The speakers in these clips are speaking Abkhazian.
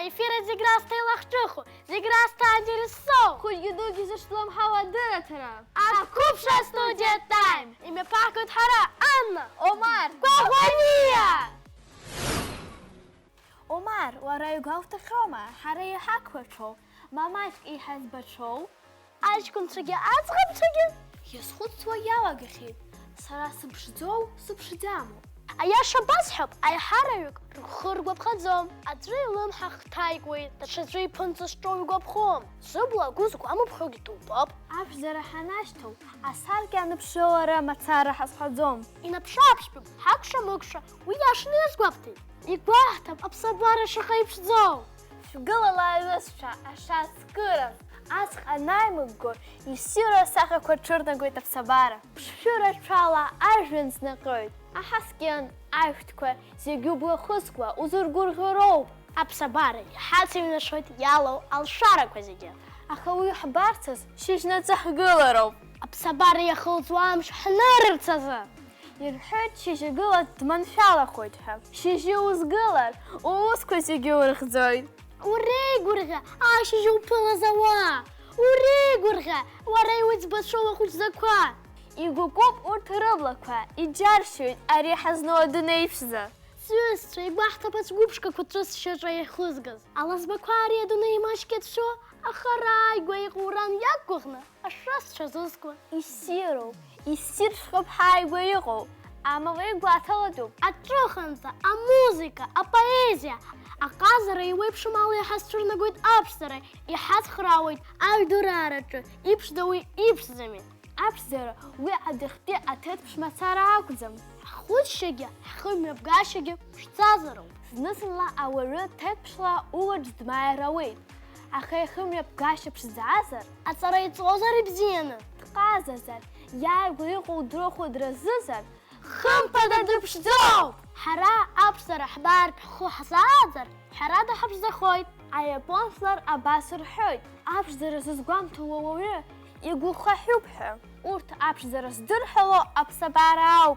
Аефира зиграстай лахчуху, зиграстай дирисо. Хоть гидуги зашлом хава дыратара. А купша студия тайм. Имя пахнет хара Анна. Омар. Квагвания. Омар, ورا يقاوت خوما حري حكوتشو ماماش إي حزبتشو Ачкун триги, ацхам триги. يسخط سويا وقخيب صرا سبشدو سبشدامو А я шабасхаб, а я харавик, хургоп хадзом, а дрилым хахтайгуй, да шадрей пунца стройгоп хом. Зубла гузку, а мы бхоги тупоп. أفجر حناشتو أسهل كان بشورة متسارح أصحدهم И на пшапшпим, хакша мукша, уяш не сгвапти. И гвахтам, абсабара шахай пшдзо. شقل الله يسشا أشا سكرم أسخ أنايمقو يسيرو ساخا كوتشورنا قويتا بسبارة بشورة شالا أجنس نقويت أحسكيان أفتكوا زيجوبو خسكوا وزرقور غروب. Абсабара, хатим нашот яло алшара квазиде. أخوي حبارتس شيش نتسح قلرو Абсабара я холцуам шхнарцаза. يرحيت شيش قلت منفعل خوتها شيش يوز قلر ووسكو زيجور خزويد Урегурга, аши жупила зава. Урегурга, варай уйц башова хуч заква. يقوكوب ورتربلكوا يجارشويد أريح زنو دنيفزا Сестра, и бахта пацгубшка кутрас шажай хузгаз. Алас баквария дунай машкет шо, ахарай гуай гуран якухна, ашас шазусква. يسيرو يسير شخب حاي ويغو أما ويقوا عطلدو А троханца, а музика, а поэзия. А казара и випшу мали хасчурна гуйт апштара, и хат храуит, а дурарачу, ипшдауи ипшзами. أبزر وعد اختي أتت بش مسارة أقزم Худ шаги, хым ябгашаги, штазару. زنسلا أورو تت بشلا أوج دماء رويد أخي خم يبقاش بش زعزر А царай цозари бзена. تقاززر يا يقوليقو دروخو درززر خم بدد بشدو. حرا أبصر أحبار خو حسازر. حرا ده حبش خويت. عيبون فلر أباسر حويد أبزر ززقام توووي يقول خحوبها ورت أبزر زدر حلو أبسباراو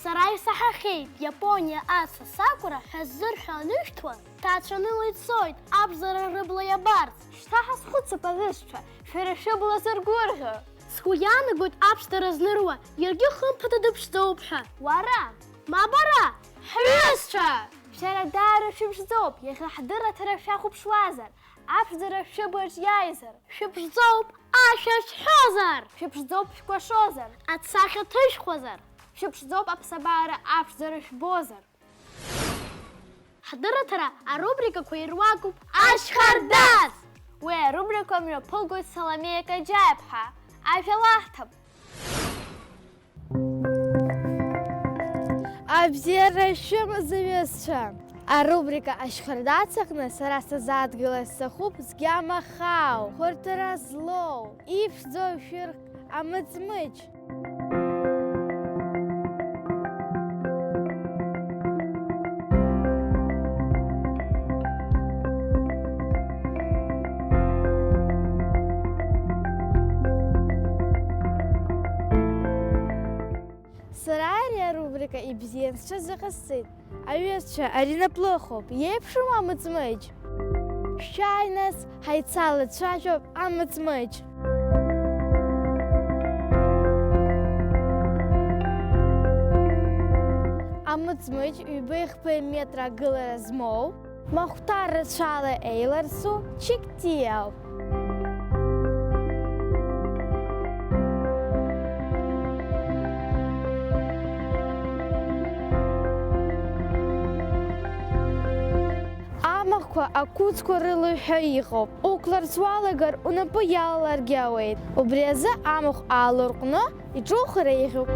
Сарай сахахейт, Япония аса сакура хаззыр хануштва. Тачанылый цойт, абзара рыбла барц. Штаха схудца повышча, шереши была зергурга. Схуяна гуд абста разнырва, ерги хым пададыпштоупха. Вара, Мабара, хрестша. شرا دارو شبشزوب يخي حضرة ترى شاخو بشوازر أبزر شبش يايزر شبشزوب آشش حوزر. شبشزوب شكوشوزر Отсаха тыш хозар. شبشزوب أبسبارة أبزر شبوزر حضرة ترى الرубрика كويرواكم أشخرداز. ورубрика من بلغوت سلامية كجابها أجلاحتب أبزر شم زميسشا الرубрика أشخرداتسخنا سراسة زاد غلاسة خوب زجامة خاو خورترا زلو إيف زو شرق أمتزمج Сарария рубрика и бзенша захасит. А веча Арина Плохоп, епшу амыцмыч. Шайнес хайцалы чашоп амыцмыч. Амыцмыч убых по метра гыларазмоу. Махтар шалы эйларсу чиктияу. Амахква акутску рылыхаиғоп. Укларсуалагар унапоялар гяуэйд. Обреза амах алырқны ичухырейғоп.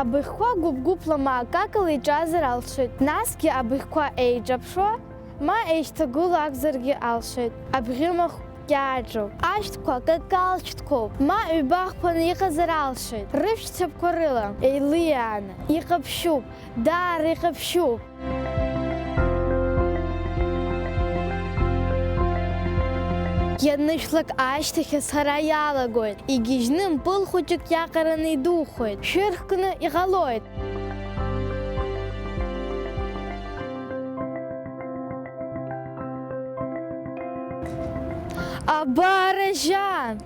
Абыхква губ-гуплама какалы джазыр алшыд. Наски абыхква эйджапшуа, ма эйштагулак зырги алшыд. Абғымах Яджу. Аштква какалчткоп. Ма убахпан иқазыр алшыд. Рыфштеп корыла. Эйлияна. Иқапшуп. Дар иқапшуп. Яднышлык аштыхы сараялагойд. Игижным пыл хучык яқараны духойд. Шырхкыны иғалойд. Абаражан.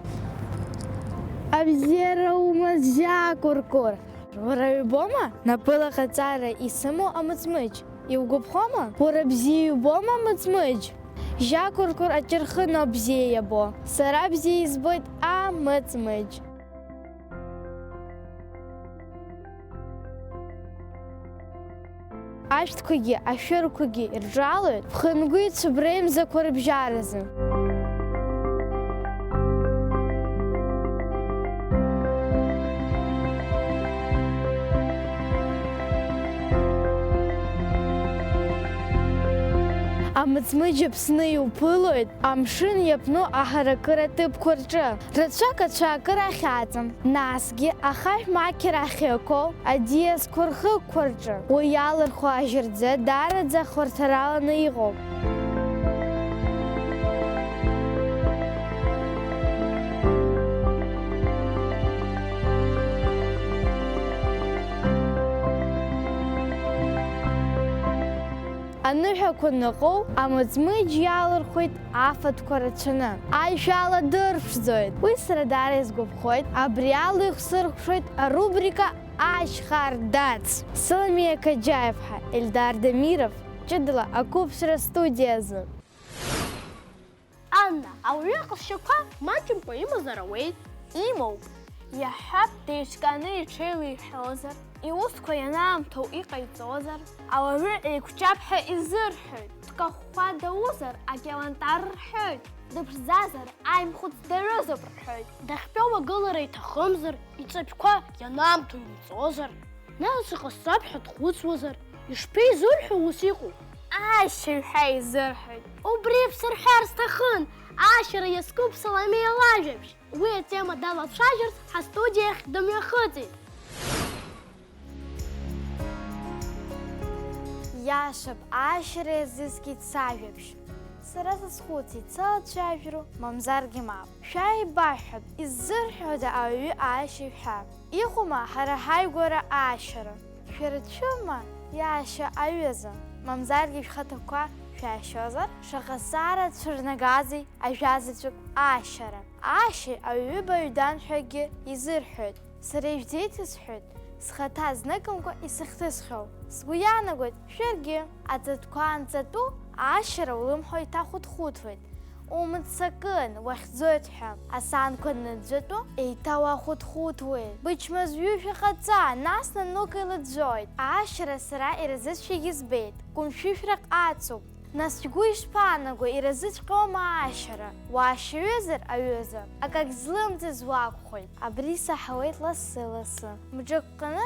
Абзера умазя куркур. Вараюбома напила хацара і симо амацмич. І угубхома порабзіюбома мацмич. Жа куркур ачерхино бзієбо. Сара бзій збить амацмич. Ашткуги, ашыркуги иржалует, пхынгуи цубрейм закорбжарызы. Амыцмыджы псны юпылует, амшын япну ахаракыра тып курчы. Рыча-кача ахятым. Насги ахаш макер ахеко, адиес курхы курчы. Уялыр хуажырдзе дарадзе хортарала наиго. Аныҳәақәа наҟоу, амыҵмыџь иалырхәеит афатәқәа рацәаны. Аишәала дырԥшӡоит. Уи сара даара изгәаԥхоит. Абри ала ихсырхәшоит арубрика Ашьхардац. Саламиа Каџьаев-ҳа, Ельдар Дамиров, ҷыдала ақәыԥшра студиазы. Анна, ауаҩы иҟазшьақәа маҷымкәа имазар ауеит. Имоуп. Иаҳҳәап, деиҿкааны иҽеилихьозар, иусқәа ианаамҭоу иҟаиҵозар, ауаҩы еиқәҷаб ҳәа изырҳәоит. Дкахәхәа даузар, акелантар рҳәоит. Дыԥшӡазар, аимхәыц дарызоуп рҳәоит. Дахьтәоу агылара иҭахымзар, иҵатәқәа ианаамҭоу имҵозар, нас иҟасҵап ҳәа дхәыцуазар, ишԥеизырҳәо ус иҟоу? Ашьыҩ ҳәа изырҳәоит. Убри бсырҳәар сҭахын, ашьара иазкуп Саламиа лажәабжь. Уи атема далацәажәарц ҳастудиахь дымҩахыҵит. Иашап, ашьара иазызкит сажәабжь. Сара сазхәыцит, салацәажәару, мамзаргьы мап. Шәааибаҳҳәап, иззырҳәода ауаҩы ашьыҩ ҳәа. Иҟоума ҳара ҳаигәара ашьара. Шәарацәыма иашьа аҩыза. Мамзаргьы шәхаҭақәа шәаашьозар, шаҟа сара цәырнагази ажәазаҵәык ашьара. Ашьи ауаҩыбаҩдан ҳәагьы изырҳәоит. Сара ижәдеиҭасҳәоит, схаҭа зныкымкәа исыхҭысхьоу. Сгәы иаанагоит, шәаргьы аҵатәқәа анҵатәу ашьара улымҳа иҭахәыҭхәыҭуеит. Умыццакын, уахьӡоит ҳәа. Асаанқәа наӡәытәу еиҭа уахәыҭхәыҭуеит. Бычмазаҩы шәаҟаҵа, нас нанука илаӡәӡәоит. Ашьара сара иразыцәшәагьы збеит. Кәымшәышәрак ацуп. Нас шәгәы ишԥаанаго, иразыҵәҟьома ашьара? Уаашьаҩызар аҩыза, акагь злымҵыз уакәхоит. Абри саҳауеит лассы-лассы. Мҿык ҟаны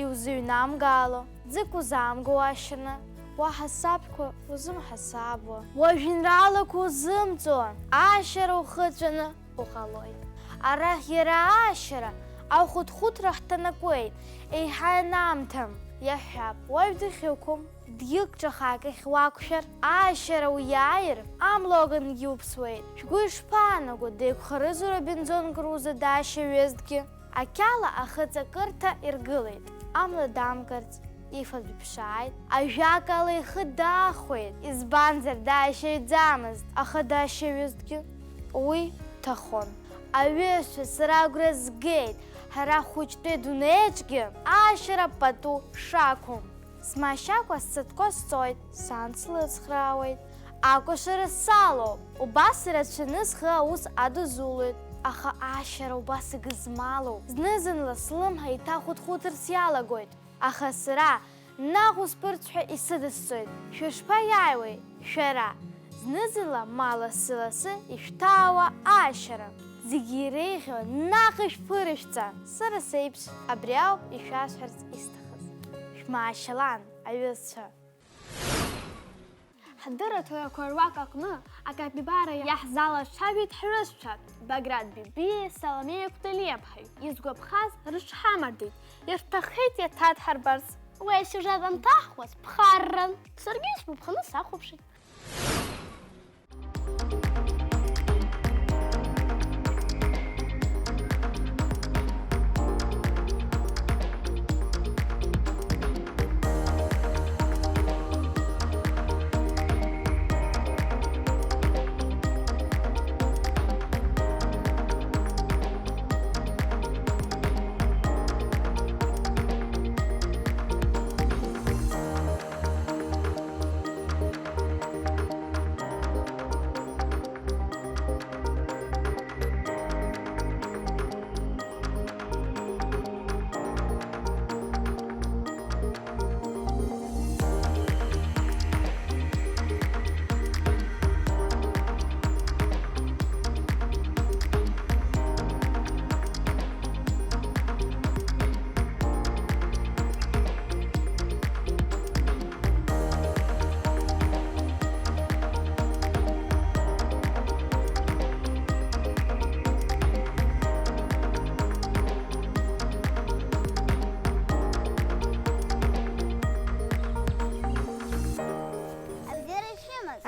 иузыҩнамгало, ӡык узаамго уашьаны. Уаҳасабқәа узымҳасабуа, уажәеинраалақәа узымҵуа, ашьара ухыҵәаны уҟалоит. Арахь иара ашьара ахәыҭхәыҭра ҳҭанакуеит, еиҳа ианаамҭам. Иаҳҳәап, уаҩ дыхьықәым, дгьылк-ҿахак ахь уақәшәар, ашьара уиааир, амлогангьы уԥсуеит. Шәгәы ишԥаанаго, деиқәхарызу Робинзон Крузо даашьаҩызҭгьы? Ақьала ахыҵакырҭа иргылеит, амла дамгарц. Ифатә иԥшааит, ажәакала ихы даахәеит, избанзар даашьаҩӡамызт, аха даашьаҩызҭгьы уи ҭахон. Аҩызцәа сара агәра згеит, ҳара хәыҷтәы дунеиаҿгьы ашьара пату шақәым. Смашьакәа сцатәқәа сцоит, сан слыцхраауеит, акәашара салоуп, убас ирацәаны схы аус адызулоит, аха ашьара убас игызмалоуп. Зны-зынла слымҳа иҭахәыҭхәыҭырц иалагоит. Аха сара наҟ усԥырҵ ҳәа исыдысҵоит. Шәышԥаиааиуеи, шәара? Зны-зынла ма лассы-лассы ишәҭаауа ашьара. Зегьы иреиӷьу наҟ ишәԥырышәҵа. Сара сеиԥш абри ауп ишәасҳәарц исҭахыз. Шәмаашьалан, аҩызцәа. Ҳдырраҭарақәа руак аҟны акапибара иаҳзалацәажәеит ҳрызцәа Баграт Бибиеи Саламиа Кәталиаԥҳаи. Изгәаԥхаз рыҽҳамардеит, ирҭаххеит иаҭадҳарбарц. Уи асиужет анҭаҳхуаз ԥхарран. Саргьы сгәаԥханы сахәаԥшит.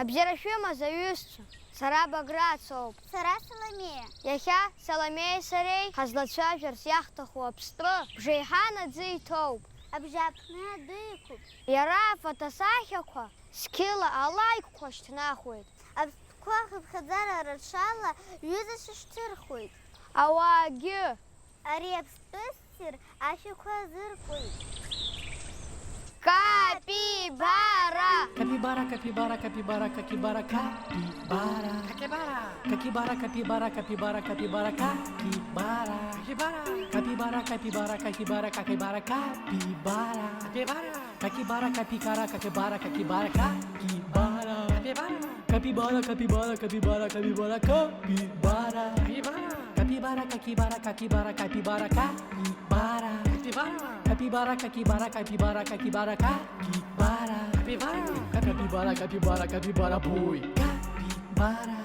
Абзерафима заҩызцәа, сара Баграт соуп. Сара Саламея. Иахьа Саламеи сареи ҳазлацәажәарц иаҳҭаху аԥстәы бжеиҳан аӡы иҭоуп. Абжьааԥны адәы иқәуп. Иара афотосахьақәа сқьыла алаикқәа шьҭнахуеит. Аԥстәқәа хыԥхьаӡара рацәала ҩыза шьҭырхуеит. Ауаагьы Ари аԥстәы ссир ашәақәа азыркуеит. Капибара! Capibara, capibara, capibara, capibara, capibara. Capibara, capibara, capibara, capibara, capibara. Capibara, capibara, capibara, capibara, capibara. Capibara, capibara, capibara, capibara, capibara. Capibara, capibara, capibara, capibara, capibara. Capibara, capibara, capibara, capibara, capibara. Capibara, capibara, capibara, capibara, capibara. Capibara, capibara, capibara, boy. Capibara.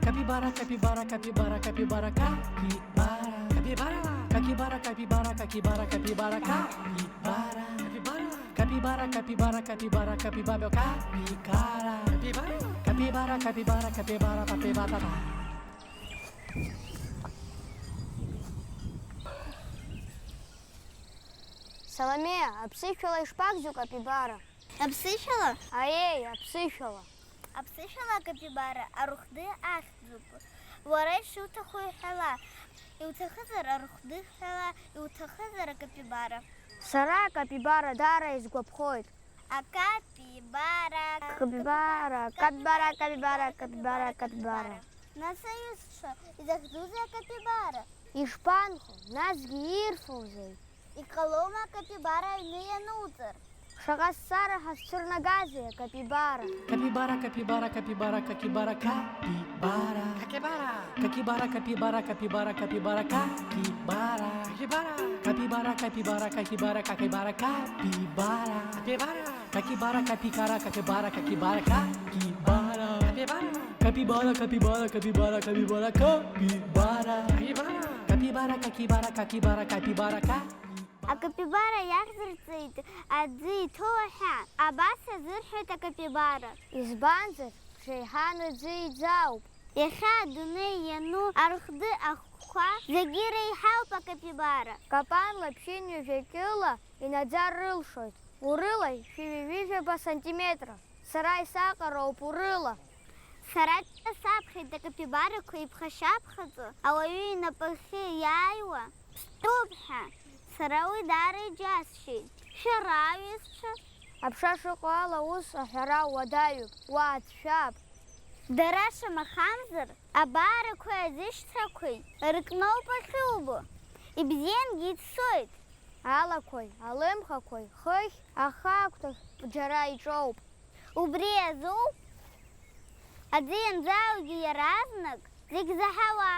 Capibara, capibara, capibara, capibara, capibara. Capibara, capibara, capibara, capibara, capibara. Capibara, capibara, capibara, capibara, capibara. Capibara, capibara, capibara, capibara. Саламея, аԥсышәала ишԥагзу капибара? Аԥсышәала? Аиеи, аԥсышәала. Аԥсышәала акапибара арухды ахьӡуп. Уара ишуҭаху иҳәала. Иуҭахызар арухды ҳәала, иуҭахызар акапибара. Сара акапибара даара изгәаԥхоит. Акапибара. Капибара, капибара, капибара, капибара, капибара. Нас аҩызцәа изахьӡузеи акапибара? Ишԥанхо, насгьы ирфоузеи? Иҟалома акапибара аҩны иануҵыр? Шаҟа ссара ҳазцәырнагазеи акапибара? Capibara, capibara, capibara, capibara, capibara. Capibara, capibara, capibara, capibara, capibara. Capibara, capibara, capibara, capibara, capibara. Capibara, capibara, capibara, capibara, capibara. Capibara, capibara, capibara, capibara, capibara. Capibara, capibara, capibara, capibara, capibara. Акапибара иахьзырҵеит аӡы иҭоу аҳәа. Абас азырҳәоит акапибара. Избанзар, бжеиҳан аӡы иӡаауп. Иахьа адунеи иану арухды ахәқәа зегьы реиҳауп акапибара. Капан лаԥшин ҩажәакьыла инаӡарылшоит. Урыла шәиҩажәаба сантиметра. Сара исаҟароуп урыла. Сара саԥхьеит акапибарақәа иԥхашьаԥхаҵо ауаҩы инапахьы иааиуа ԥстәуп ҳәа. Сара уи даара иџьасшьеит. Шәара аҩызцәа? Аԥша шыҟоу ала ус аҳәара уадаҩуп, уааҭшәап. Дара шамахамзар, абаарақәеи аӡышьҭрақәеи рыкноуп ахьубо. Ибзиангьы ицоит. Алақәеи, алымхақәеи, хыхь, ахагәҭахь џьара иҿоуп. Убри азоуп? Аӡы ианӡааугьы иаразнак зегь заҳауа,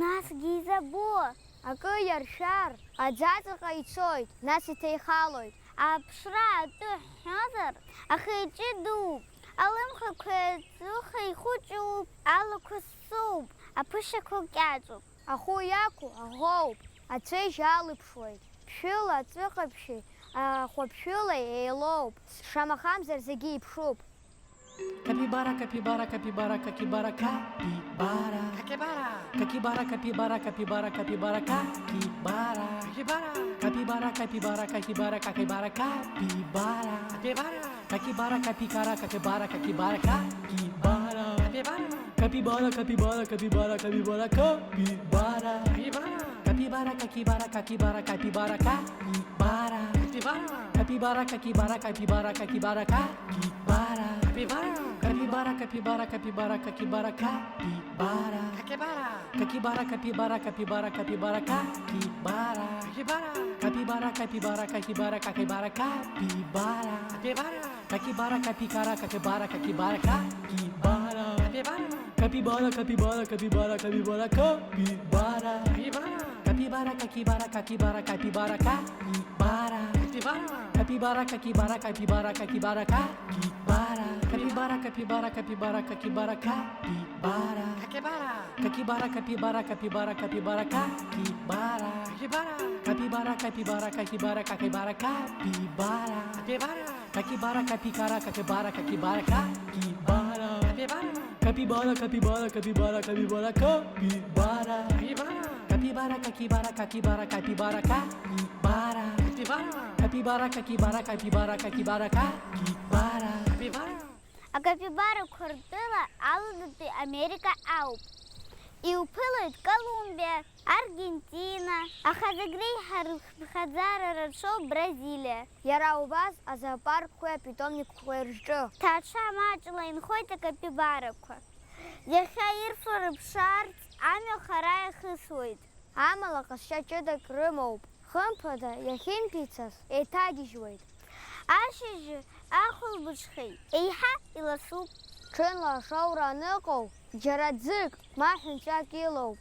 насгьы изабо. Акы иаршәар, аӡаҵаҟа ицоит, нас иҭеихалоит. Аԥшра атәы ҳҳәозар, ахы-иҿы дууп, алымхақәа аҵуха ихәыҷуп, алақәа ссоуп, аԥышьақәа кьаҿуп. Ахәы иақәу аӷоуп, ацәеижь алыԥшуеит. Ԥшәыла аҵәыҟаԥшьи ахәаԥшәылеи еилоуп, шамахамзар зегьы иԥшуп. Capibara, capibara, capibara, capibara, capibara. Capibara, capibara, capibara, capibara, capibara. Capibara, capibara, capibara, capibara, capibara. Capibara, capibara, capibara, capibara, capibara. Capibara, capibara, capibara, capibara, capibara. Capibara, capibara, capibara, capibara, capibara. Capibara, capibara, capibara, capibara, capibara. Capibara, capibara, capibara, capibara, capibara. Capibara, capibara, capibara, capibara, capibara. Capibara, capibara, capibara, capibara, capibara. Capibara, capibara, capibara, capibara, capibara. Capibara, capibara, capibara, capibara, capibara. Capibara, capibara, capibara, capibara, capibara. Capibara, capibara, capibara, capibara, capibara. Capibara, capibara, capibara, capibara, capibara. Capibara, capibara, capibara, capibara, capibara. Capibara, capibara, capibara, capibara, capibara. Capibara, capibara, capibara, capibara, capibara. Capibara, capibara, capibara, capibara, capibara. Capibara, capibara, capibara, capibara, capibara. Capibara, capibara, capibara, capibara, capibara. А капібару крутила алудити Америка Ауп. І упилують Колумбія, Аргентина, а хазагрей хазара рашо Бразилия. Яра у вас, а зоопарк хуя питомник хуержо. Тача мачила інхойта капібарабка. Яха ірфор пшарт, амьо харая хисует. Амала каща чудо крымов. Хымпада яхин пиццас, этадижует. Ашижи ахул бушхей. Эйха иласуп. Чынла шаура ныков, джарадзык, махин чакилов.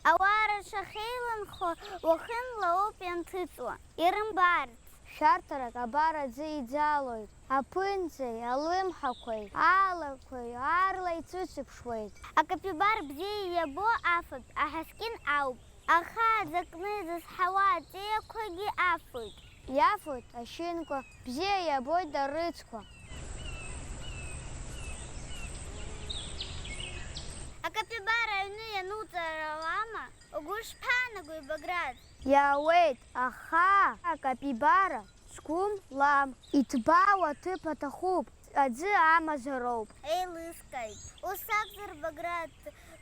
Ауара шахейлан хо вахын лаоп янтыцуа. Ирымбарт. Шартара кабара дзидзалоит. Апынцей, алымхакой, алакой, арлай цуцыпшвоит. А капибар бзей ябо афут, а хаскин ауп. Аха закнызас хава текоги афут. Яфут, ащинко, бзе я бой да рыцко. А капибара янута равама, угуш панагуй баграт. Я уэйт, аха, а капибара, скум лам, итбава ты патахуб, адзы амазароп. Эй, лыскай, усакзар баграт,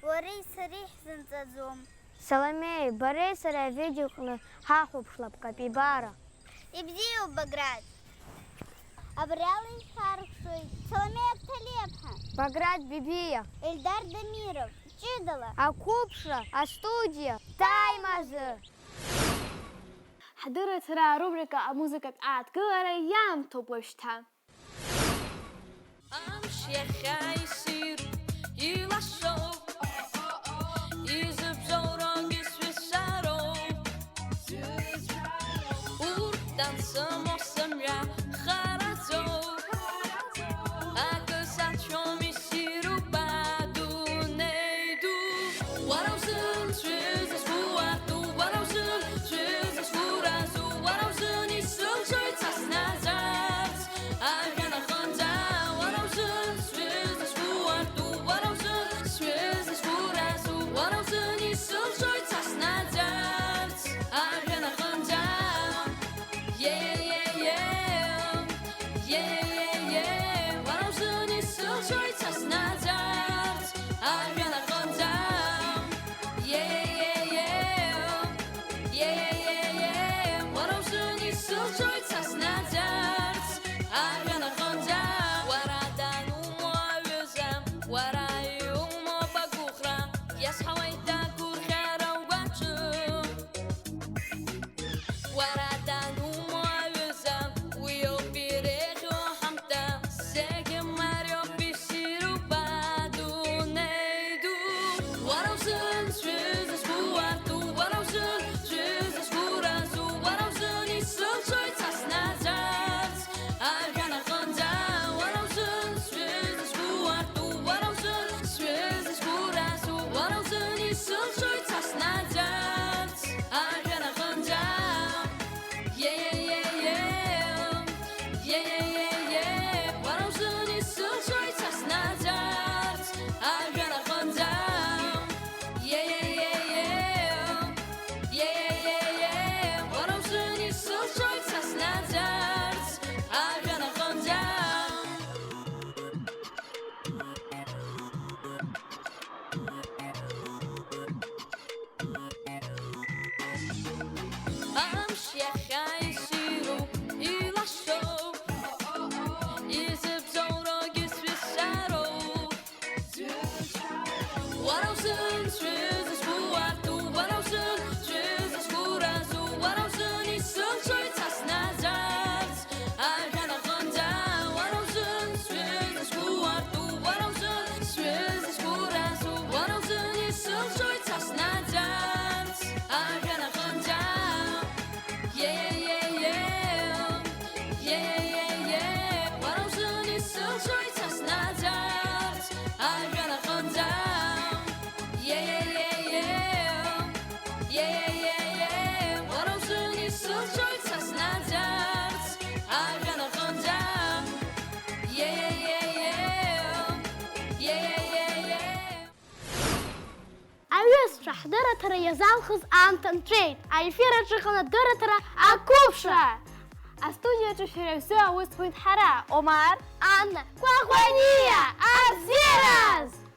варей сарих зантазом. Соломей, барей саря видюхны, хахуб шлап капибара. И бзию баграт. Абрялый харкшуй, Соломея Кталепха, Баграт бибия, Эльдар Дамиров, Чидала. а купша, а студия, таймазы. حضرت را روبريكا موسيقى عتقرا يام توبوشتا Amş yaşayısır yılaşov Yüzüp zoran güsvesaro Urdan samosam ya kharazo Akıl saçom isiru badu neydu Varavzın sözüz bu ardu Varavzın sözüz bu razu Varavzın isul soy tasnazat Argana khanda Varavzın sözüz bu ardu Varavzın sözüz bu razu Varavzın isul soy tasnazat Argana khanda Yeah, yeah, yeah Yeah, yeah, yeah Varavzın isul soy tasnazat Argana khanda Yeah, yeah, yeah Yeah, yeah, yeah Varavzın isul soy tasnazat Argana khanda Waradan umuavizam Warai umubagukhra Yashawaita kurkhara wachum Waradan umuavizam Wio pirejo hamta Sege mario bisiru badu neydu Varavzın sözüz bu ardu Varavzın sözüz bu razu Varavzın isul soy tasnazat Argana khanda Varavzın sözüz bu ardu Varavzın sözüz bu razu Varavzın isul soy tasnazat Argana khanda Yeah, yeah, yeah Yeah, yeah, yeah Varavzın isul soy tasnazat Argana khanda Yeah, yeah, yeah Yeah, yeah, yeah Varavzın isul soy tasnazat Argana khanda Amş yaşayısıru yılaşov Yüzüp zora güsvesaro Varavzın sözüz bu ardu Varavzın sözüz bu razu Varavzın isul soy tasnazat Argana khanda Varavzın sözüz bu ardu Varavzın sözüz bu razu Varavzın isul soy tasnazat Argana khanda Yeah, yeah, yeah Yeah, yeah, yeah Varavzın isul soy tasnazat Argana khanda Yeah, yeah, yeah директора є Залхус Антон Трейд, а ефіра чихана директора Акупша. А студия чешира все выступит Хара, Омар, Анна Квахвания Арзирас!